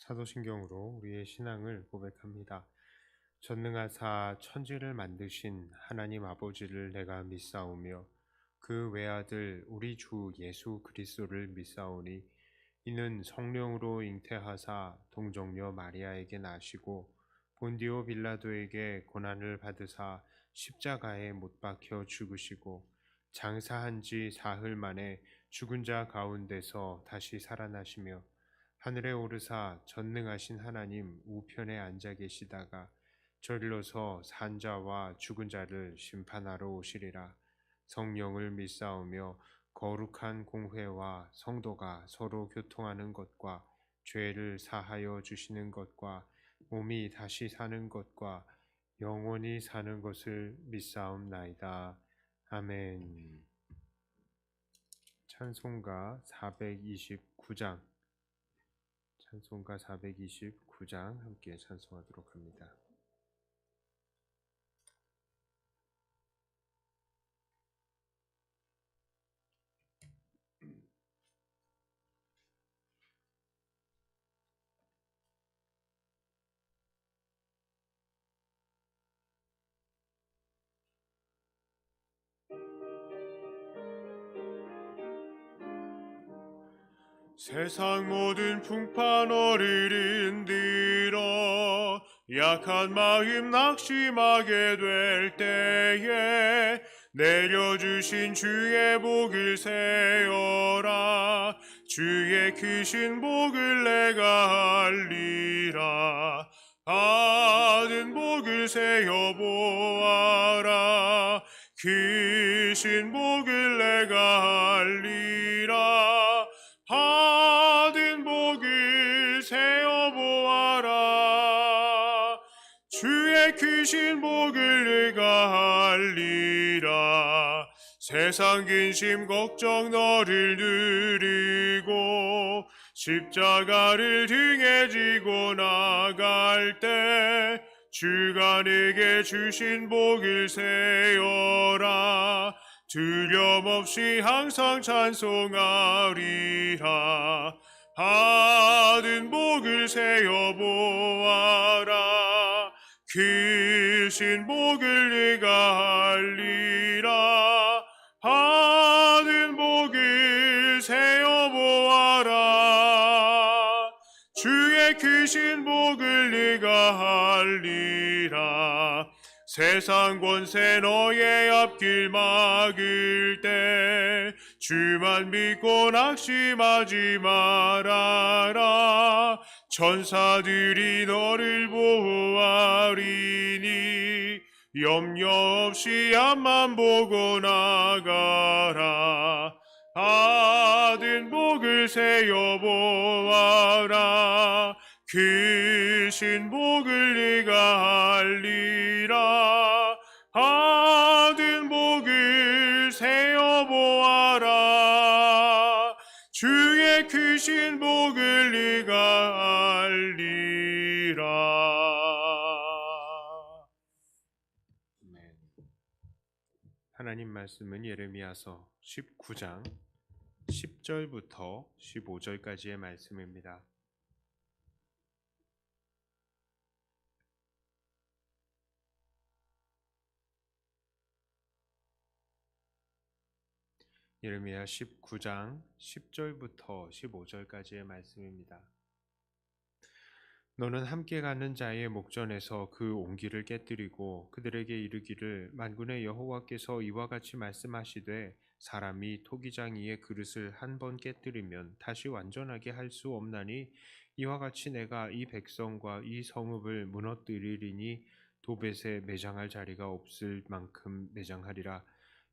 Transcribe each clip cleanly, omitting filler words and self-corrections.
사도신경으로 우리의 신앙을 고백합니다. 전능하사 천지를 만드신 하나님 아버지를 내가 믿사오며 그 외아들 우리 주 예수 그리스도를 믿사오니 이는 성령으로 잉태하사 동정녀 마리아에게 나시고 본디오 빌라도에게 고난을 받으사 십자가에 못 박혀 죽으시고 장사한 지 사흘 만에 죽은 자 가운데서 다시 살아나시며 하늘에 오르사 전능하신 하나님 우편에 앉아 계시다가 저리로서 산 자와 죽은 자를 심판하러 오시리라. 성령을 믿사오며 거룩한 공회와 성도가 서로 교통하는 것과 죄를 사하여 주시는 것과 몸이 다시 사는 것과 영원히 사는 것을 믿사옵나이다. 아멘. 찬송가 429장 찬송가 429장 함께 찬송하도록 합니다. 세상 모든 풍파너를 흔들어 약한 마음 낙심하게 될 때에 내려주신 주의 복을 세어라. 주의 크신 복을 내가 알리라. 받은 복을 세어보아라. 크신 복을 내가 알리라. 받은 복을 세어보아라. 주의 크신 복을 내가 알리라. 세상 근심 걱정 너를 누리고 십자가를 등에 지고 나갈 때 주가 내게 주신 복을 세어라. 두려움 없이 항상 찬송하리라. 받은 복을 세어보아라. 크신 복을 내가 알리라. 받은 복을 세어보아라. 주의 크신 복을 내가 알리라. 세상 권세 너의 앞길 막을 때 주만 믿고 낙심하지 말아라. 천사들이 너를 보호하리니 염려 없이 앞만 보고 나가라. 받은 복을 세어보아라. 크신 복을 내가 알리라. 받은 복을 세어보아라. 주의 크신 복을 내가 알리라. 하나님 말씀은 예레미야서 19장 10절부터 15절까지의 말씀입니다. 예레미야 19장 10절부터 15절까지의 말씀입니다. 너는 함께 가는 자의 목전에서 그 옹기를 깨뜨리고 그들에게 이르기를 만군의 여호와께서 이와 같이 말씀하시되 사람이 토기장이의 그릇을 한 번 깨뜨리면 다시 완전하게 할 수 없나니 이와 같이 내가 이 백성과 이 성읍을 무너뜨리리니 도벳에 매장할 자리가 없을 만큼 매장하리라.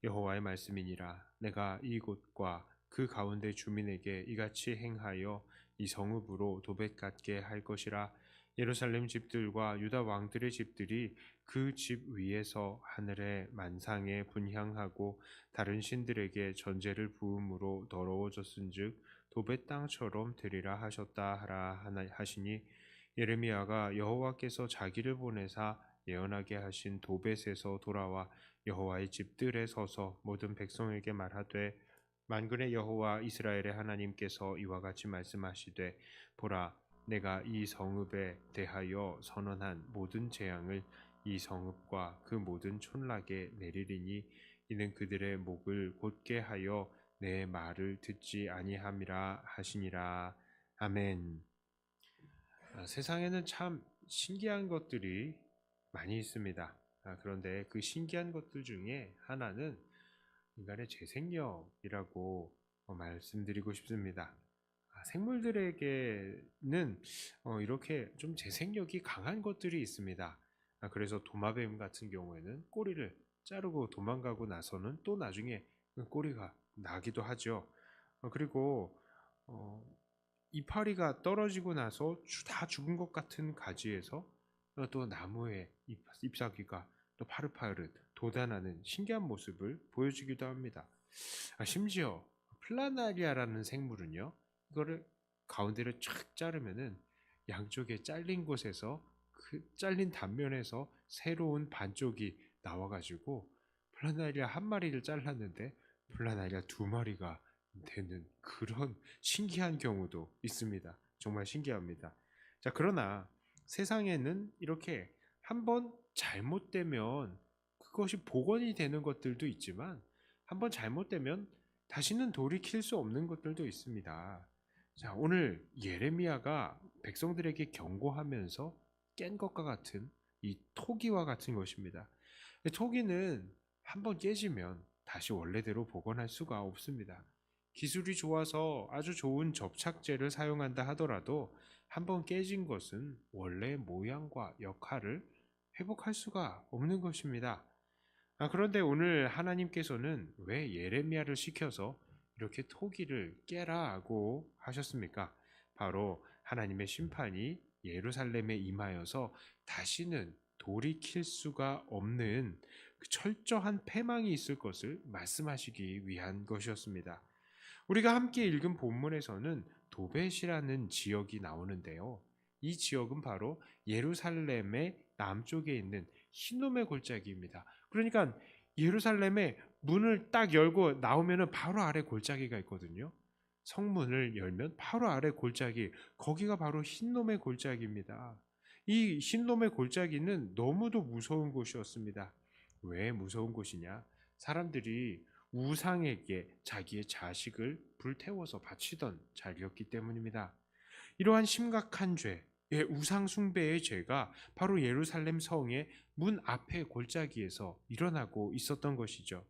여호와의 말씀이니라. 내가 이곳과 그 가운데 주민에게 이같이 행하여 이 성읍으로 도벳 같게 할 것이라. 예루살렘 집들과 유다 왕들의 집들이 그 집 위에서 하늘의 만상에 분향하고 다른 신들에게 전제를 부음으로 더러워졌은즉 도벳 땅처럼 되리라 하셨다 하라 하시니 예레미야가 여호와께서 자기를 보내사 예언하게 하신 도벳에서 돌아와 여호와의 집들에 서서 모든 백성에게 말하되 만군의 여호와 이스라엘의 하나님께서 이와 같이 말씀하시되 보라 내가 이 성읍에 대하여 선언한 모든 재앙을 이 성읍과 그 모든 촌락에 내리리니 이는 그들의 목을 곧게 하여 내 말을 듣지 아니함이라 하시니라. 아멘. 세상에는 참 신기한 것들이 많이 있습니다. 그런데 그 신기한 것들 중에 하나는 인간의 재생력이라고 말씀드리고 싶습니다. 생물들에게는 이렇게 좀 재생력이 강한 것들이 있습니다. 그래서 도마뱀 같은 경우에는 꼬리를 자르고 도망가고 나서는 또 나중에 그 꼬리가 나기도 하죠. 그리고 어, 이파리가 떨어지고 나서 다 죽은 것 같은 가지에서 또 나무의 잎사귀가 또 파릇파릇 돋아나는 신기한 모습을 보여주기도 합니다. 심지어 플라나리아라는 생물은요, 이거를 가운데를 쫙 자르면은 양쪽에 잘린 곳에서 그 잘린 단면에서 새로운 반쪽이 나와가지고 플라나리아 한 마리를 잘랐는데 플라나리아 두 마리가 되는 그런 신기한 경우도 있습니다. 정말 신기합니다. 자, 그러나 세상에는 이렇게 한번 잘못되면 그것이 복원이 되는 것들도 있지만 한번 잘못되면 다시는 돌이킬 수 없는 것들도 있습니다. 자, 오늘 예레미야가 백성들에게 경고하면서 깬 것과 같은 이 토기와 같은 것입니다. 토기는 한번 깨지면 다시 원래대로 복원할 수가 없습니다. 기술이 좋아서 아주 좋은 접착제를 사용한다 하더라도 한번 깨진 것은 원래 모양과 역할을 회복할 수가 없는 것입니다. 그런데 오늘 하나님께서는 왜 예레미야를 시켜서 이렇게 토기를 깨라고 하셨습니까? 바로 하나님의 심판이 예루살렘에 임하여서 다시는 돌이킬 수가 없는 그 철저한 패망이 있을 것을 말씀하시기 위한 것이었습니다. 우리가 함께 읽은 본문에서는 도벳이라는 지역이 나오는데요. 이 지역은 바로 예루살렘의 남쪽에 있는 hinnom의 골짜기입니다. 그러니까 예루살렘의 문을 딱 열고 나오면 바로 아래 골짜기가 있거든요. 성문을 열면 바로 아래 골짜기, 거기가 바로 hinnom의 골짜기입니다. 이 hinnom의 골짜기는 너무도 무서운 곳이었습니다. 왜 무서운 곳이냐? 사람들이 우상에게 자기의 자식을 불태워서 바치던 자리였기 때문입니다. 이러한 심각한 죄, 우상 숭배의 죄가 바로 예루살렘 성의 문 앞의 골짜기에서 일어나고 있었던 것이죠.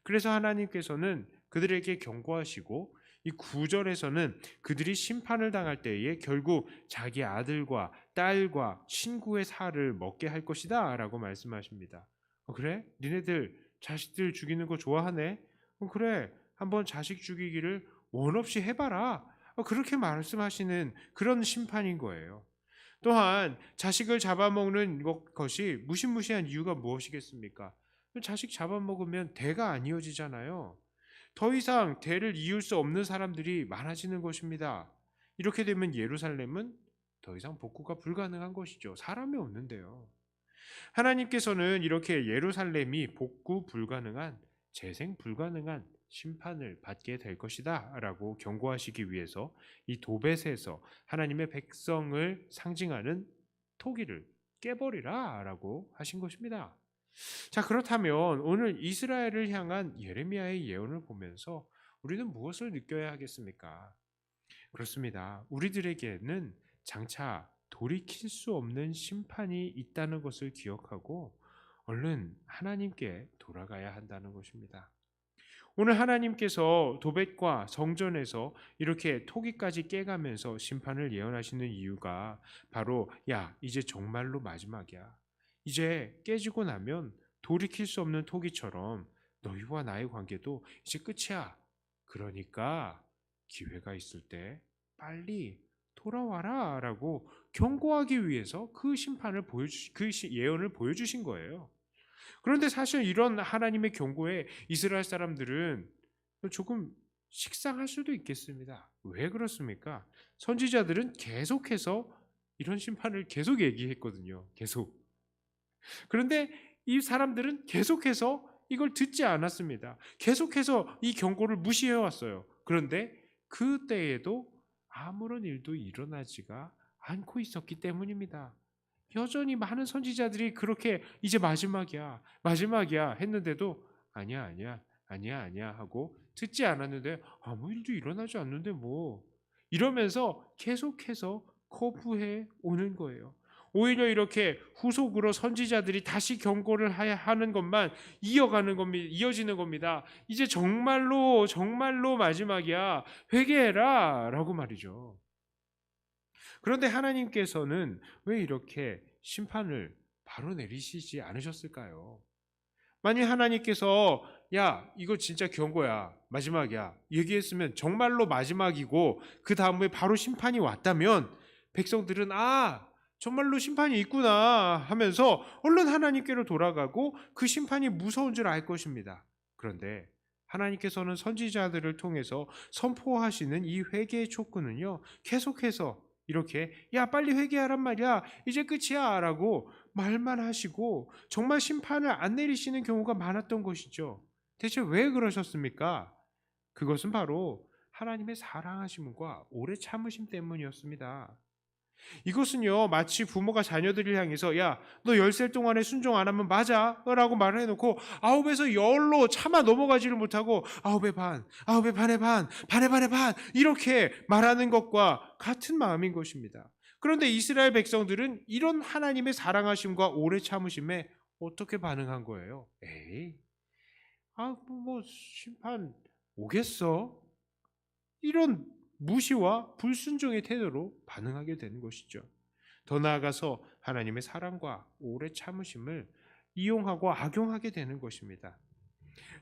그래서 하나님께서는 그들에게 경고하시고 이 9절에서는 그들이 심판을 당할 때에 결국 자기 아들과 딸과 친구의 살을 먹게 할 것이다 라고 말씀하십니다. 그래? 니네들 자식들 죽이는 거 좋아하네? 그래, 한번 자식 죽이기를 원 없이 해봐라. 그렇게 말씀하시는 그런 심판인 거예요. 또한 자식을 잡아먹는 것이 무시무시한 이유가 무엇이겠습니까? 자식 잡아먹으면 대가 안 이어지잖아요. 더 이상 대를 이을 수 없는 사람들이 많아지는 것입니다. 이렇게 되면 예루살렘은 더 이상 복구가 불가능한 것이죠. 사람이 없는데요. 하나님께서는 이렇게 예루살렘이 복구 불가능한, 재생 불가능한 심판을 받게 될 것이다 라고 경고하시기 위해서 이 도벳에서 하나님의 백성을 상징하는 토기를 깨버리라 라고 하신 것입니다. 자, 그렇다면 오늘 이스라엘을 향한 예레미야의 예언을 보면서 우리는 무엇을 느껴야 하겠습니까? 그렇습니다. 우리들에게는 장차 돌이킬 수 없는 심판이 있다는 것을 기억하고 얼른 하나님께 돌아가야 한다는 것입니다. 오늘 하나님께서 도벳과 성전에서 이렇게 토기까지 깨가면서 심판을 예언하시는 이유가 바로 이제 정말로 마지막이야. 이제 깨지고 나면 돌이킬 수 없는 토기처럼 너희와 나의 관계도 이제 끝이야. 그러니까 기회가 있을 때 빨리 돌아와라 라고 경고하기 위해서 그 심판을 그 예언을 보여주신 거예요. 그런데 사실 이런 하나님의 경고에 이스라엘 사람들은 조금 식상할 수도 있겠습니다. 왜 그렇습니까? 선지자들은 계속해서 이런 심판을 계속 얘기했거든요. 계속. 그런데 이 사람들은 계속해서 이걸 듣지 않았습니다. 계속해서 이 경고를 무시해 왔어요. 그런데 그때에도 아무런 일도 일어나지가 않고 있었기 때문입니다. 여전히 많은 선지자들이 그렇게 이제 마지막이야, 마지막이야 했는데도 아니야, 아니야, 아니야, 아니야 하고 듣지 않았는데 아무 일도 일어나지 않는데 뭐 이러면서 계속해서 거부해 오는 거예요. 오히려 이렇게 후속으로 선지자들이 다시 경고를 하는 것만 이어가는 겁니다. 이어지는 겁니다. 이제 정말로 정말로 마지막이야. 회개해라라고 말이죠. 그런데 하나님께서는 왜 이렇게 심판을 바로 내리시지 않으셨을까요? 만일 하나님께서 야, 이거 진짜 경고야, 마지막이야 얘기했으면 정말로 마지막이고 그 다음에 바로 심판이 왔다면 백성들은 정말로 심판이 있구나 하면서 얼른 하나님께로 돌아가고 그 심판이 무서운 줄 알 것입니다. 그런데 하나님께서는 선지자들을 통해서 선포하시는 이 회개의 촉구는요, 계속해서 이렇게 야 빨리 회개하란 말이야, 이제 끝이야 라고 말만 하시고 정말 심판을 안 내리시는 경우가 많았던 것이죠. 대체 왜 그러셨습니까? 그것은 바로 하나님의 사랑하심과 오래 참으심 때문이었습니다. 이것은요, 마치 부모가 자녀들을 향해서 야, 너 10살 동안에 순종 안 하면 맞아 라고 말을 해놓고 9에서 10로 차마 넘어가지를 못하고 9의 반, 9의 반의 반, 반의 반의 반 이렇게 말하는 것과 같은 마음인 것입니다. 그런데 이스라엘 백성들은 이런 하나님의 사랑하심과 오래 참으심에 어떻게 반응한 거예요? 에이, 뭐 심판 오겠어? 이런 무시와 불순종의 태도로 반응하게 되는 것이죠. 더 나아가서 하나님의 사랑과 오래 참으심을 이용하고 악용하게 되는 것입니다.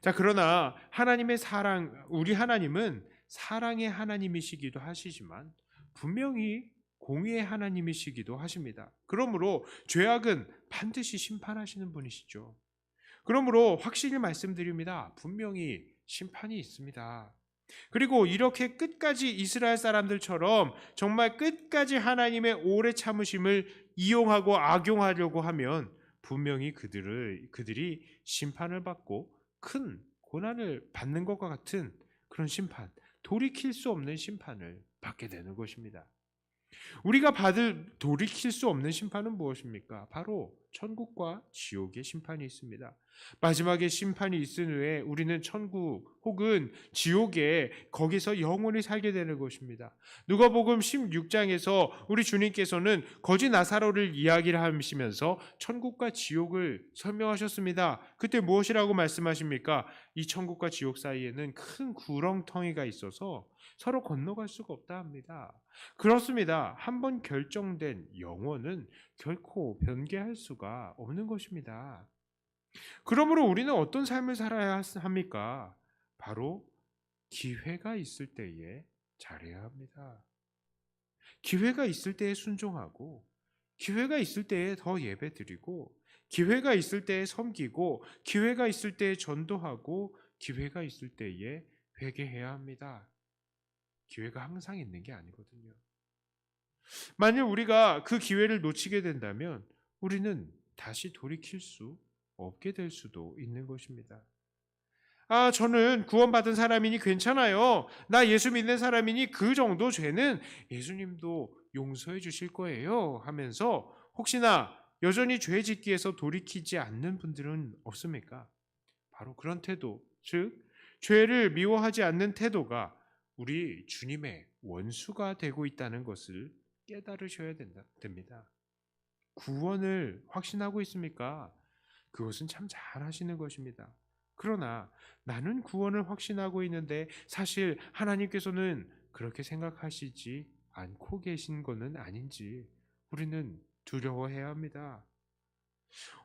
자, 그러나 하나님의 사랑, 우리 하나님은 사랑의 하나님이시기도 하시지만 분명히 공의의 하나님이시기도 하십니다. 그러므로 죄악은 반드시 심판하시는 분이시죠. 그러므로 확실히 말씀드립니다. 분명히 심판이 있습니다. 그리고 이렇게 끝까지 이스라엘 사람들처럼 정말 끝까지 하나님의 오래 참으심을 이용하고 악용하려고 하면 분명히 그들이 심판을 받고 큰 고난을 받는 것과 같은 그런 심판, 돌이킬 수 없는 심판을 받게 되는 것입니다. 우리가 받을 돌이킬 수 없는 심판은 무엇입니까? 바로 천국과 지옥의 심판이 있습니다. 마지막에 심판이 있은 후에 우리는 천국 혹은 지옥에 거기서 영원히 살게 되는 것입니다. 누가복음 16장에서 우리 주님께서는 거지 나사로를 이야기를 하시면서 천국과 지옥을 설명하셨습니다. 그때 무엇이라고 말씀하십니까? 이 천국과 지옥 사이에는 큰 구렁텅이가 있어서 서로 건너갈 수가 없다 합니다. 그렇습니다. 한번 결정된 영혼은 결코 변개할 수가 없는 것입니다. 그러므로 우리는 어떤 삶을 살아야 합니까? 바로 기회가 있을 때에 잘해야 합니다. 기회가 있을 때에 순종하고, 기회가 있을 때에 더 예배드리고, 기회가 있을 때에 섬기고, 기회가 있을 때에 전도하고, 기회가 있을 때에 회개해야 합니다. 기회가 항상 있는 게 아니거든요. 만약 우리가 그 기회를 놓치게 된다면 우리는 다시 돌이킬 수 없게 될 수도 있는 것입니다. 저는 구원받은 사람이니 괜찮아요. 나 예수 믿는 사람이니 그 정도 죄는 예수님도 용서해 주실 거예요 하면서 혹시나 여전히 죄 짓기에서 돌이키지 않는 분들은 없습니까? 바로 그런 태도, 즉 죄를 미워하지 않는 태도가 우리 주님의 원수가 되고 있다는 것을 깨달으셔야 됩니다. 구원을 확신하고 있습니까? 그것은 참 잘하시는 것입니다. 그러나 나는 구원을 확신하고 있는데 사실 하나님께서는 그렇게 생각하시지 않고 계신 것은 아닌지 우리는 두려워해야 합니다.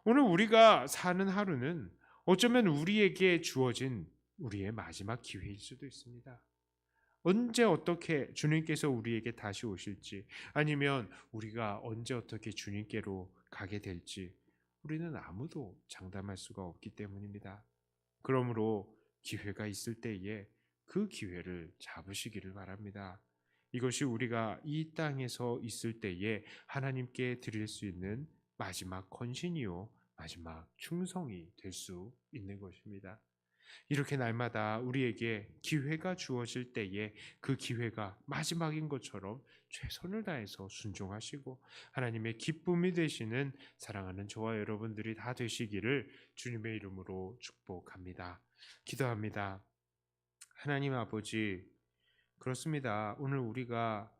오늘 우리가 사는 하루는 어쩌면 우리에게 주어진 우리의 마지막 기회일 수도 있습니다. 언제 어떻게 주님께서 우리에게 다시 오실지, 아니면 우리가 언제 어떻게 주님께로 가게 될지 우리는 아무도 장담할 수가 없기 때문입니다. 그러므로 기회가 있을 때에 그 기회를 잡으시기를 바랍니다. 이것이 우리가 이 땅에서 있을 때에 하나님께 드릴 수 있는 마지막 헌신이요, 마지막 충성이 될 수 있는 것입니다. 이렇게 날마다 우리에게 기회가 주어질 때에 그 기회가 마지막인 것처럼 최선을 다해서 순종하시고 하나님의 기쁨이 되시는 사랑하는 저와 여러분들이 다 되시기를 주님의 이름으로 축복합니다. 기도합니다. 하나님 아버지, 그렇습니다. 오늘 우리가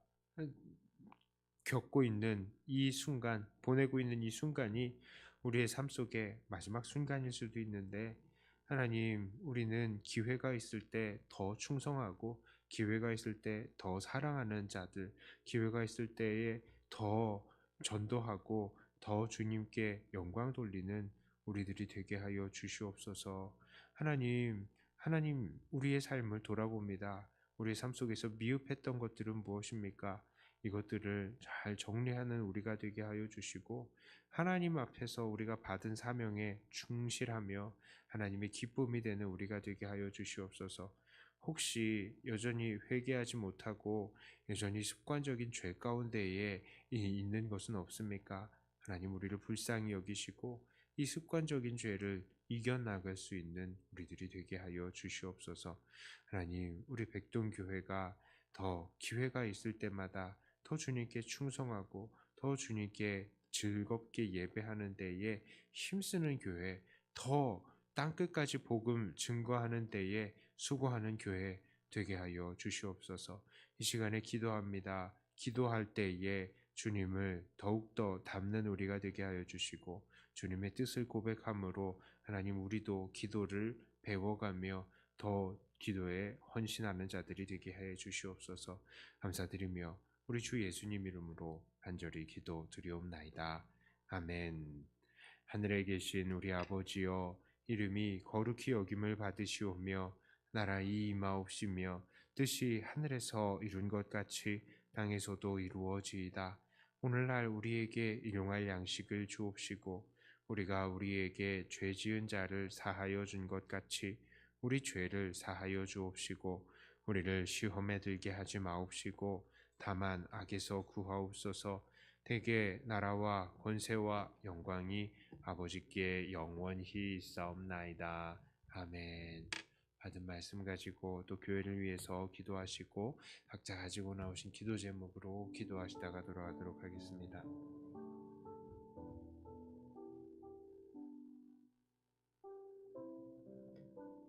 겪고 있는 이 순간, 보내고 있는 이 순간이 우리의 삶 속에 마지막 순간일 수도 있는데, 하나님, 우리는 기회가 있을 때 더 충성하고, 기회가 있을 때 더 사랑하는 자들, 기회가 있을 때에 더 전도하고, 더 주님께 영광 돌리는 우리들이 되게 하여 주시옵소서. 하나님, 우리의 삶을 돌아봅니다. 우리의 삶 속에서 미흡했던 것들은 무엇입니까? 이것들을 잘 정리하는 우리가 되게 하여 주시고 하나님 앞에서 우리가 받은 사명에 충실하며 하나님의 기쁨이 되는 우리가 되게 하여 주시옵소서. 혹시 여전히 회개하지 못하고 여전히 습관적인 죄 가운데에 있는 것은 없습니까? 하나님 우리를 불쌍히 여기시고 이 습관적인 죄를 이겨나갈 수 있는 우리들이 되게 하여 주시옵소서. 하나님 우리 백동교회가 더 기회가 있을 때마다 더 주님께 충성하고 더 주님께 즐겁게 예배하는 데에 힘쓰는 교회, 더 땅끝까지 복음 증거하는 데에 수고하는 교회 되게 하여 주시옵소서. 이 시간에 기도합니다. 기도할 때에 주님을 더욱더 닮는 우리가 되게 하여 주시고 주님의 뜻을 고백함으로 하나님 우리도 기도를 배워가며 더 기도에 헌신하는 자들이 되게 해 주시옵소서. 감사드리며 우리 주 예수님 이름으로 간절히 기도 드리옵나이다. 아멘. 하늘에 계신 우리 아버지여, 이름이 거룩히 여김을 받으시오며 나라의 임하옵시며 뜻이 하늘에서 이룬 것 같이 땅에서도 이루어지이다. 오늘날 우리에게 일용할 양식을 주옵시고 우리가 우리에게 죄 지은 자를 사하여 준 것 같이 우리 죄를 사하여 주옵시고 우리를 시험에 들게 하지 마옵시고 다만 악에서 구하옵소서. 대개 나라와 권세와 영광이 아버지께 영원히 있사옵나이다. 아멘. 받은 말씀 가지고 또 교회를 위해서 기도하시고 각자 가지고 나오신 기도 제목으로 기도하시다가 돌아가도록 하겠습니다.